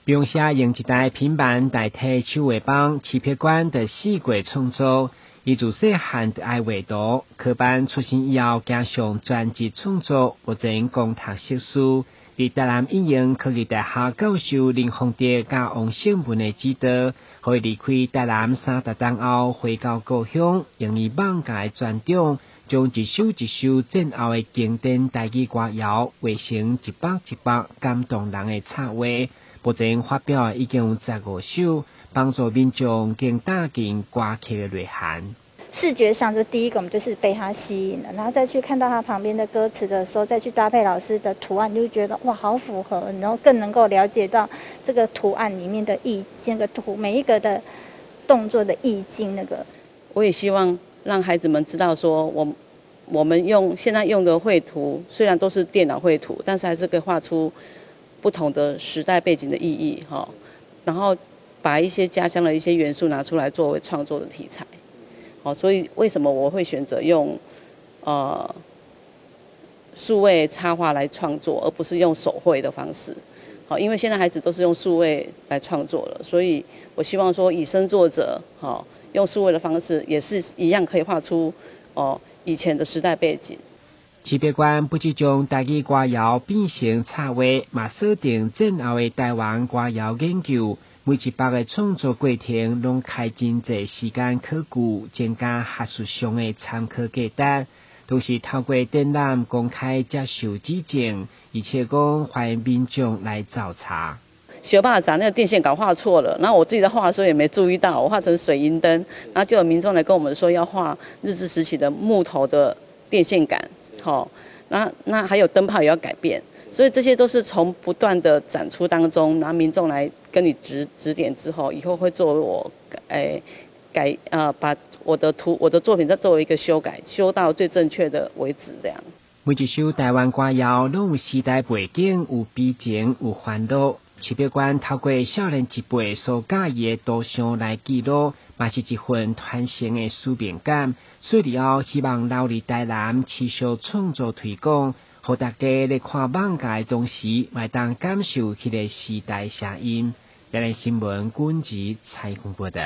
并且用一台平板代替手画板、漆皮管的四过创作。伊自细汉就爱画图，科班出身以后加上专职创作，目前攻读硕士。伫台南应用科技大学教授林宏德甲王胜文的指导，可以离开台南3个月后回到故乡，用伊网家专长，将一首一首战后的经典台语歌谣画成100感动人的插画。目前发表已经有15首，帮助民众更打进歌曲的内涵。视觉上，就第一个我们就是被它吸引了，然后再去看到它旁边的歌词的时候，再去搭配老师的图案，你就觉得哇，好符合，然后更能够了解到这个图案里面的意境，这个图每一个的动作的意境。我也希望让孩子们知道说，我们现在用的绘图虽然都是电脑绘图，但是还是可以画出不同的时代背景的意义哈，然后把一些家乡的一些元素拿出来作为创作的题材。所以为什么我会选择用数位插画来创作，而不是用手绘的方式？因为现在孩子都是用数位来创作了，所以我希望说以身作则，用数位的方式也是一样可以画出以前的时代背景。市别馆不只将台语歌谣变成插画，嘛锁定战后的台湾歌谣研究。每一百个创作过程，拢开真侪时间考据，增加学术上的参考价值。都是透过展览公开接受指正，而且讲欢迎民众来找茬。学霸长那个电线杆画错了，然后我自己在画的时候也没注意到，我画成水银灯，然后就有民众来跟我们说要画日治时期的木头的电线杆，那还有灯泡也要改变。所以这些都是从不断的展出当中，然后民众来跟你指点之后，以后会作为我把我的作品再作为一个修改，修到最正确的为止这样。每一首台湾歌谣拢有时代背景，有悲情，有欢乐。市别馆透过少年一辈所介意的图像来记录，嘛是一份传承的使命感。所以后希望留伫台南持续创作推广。互大家咧看网架的同时，嘛当感受迄个时代声音。今日新闻军事采访报道。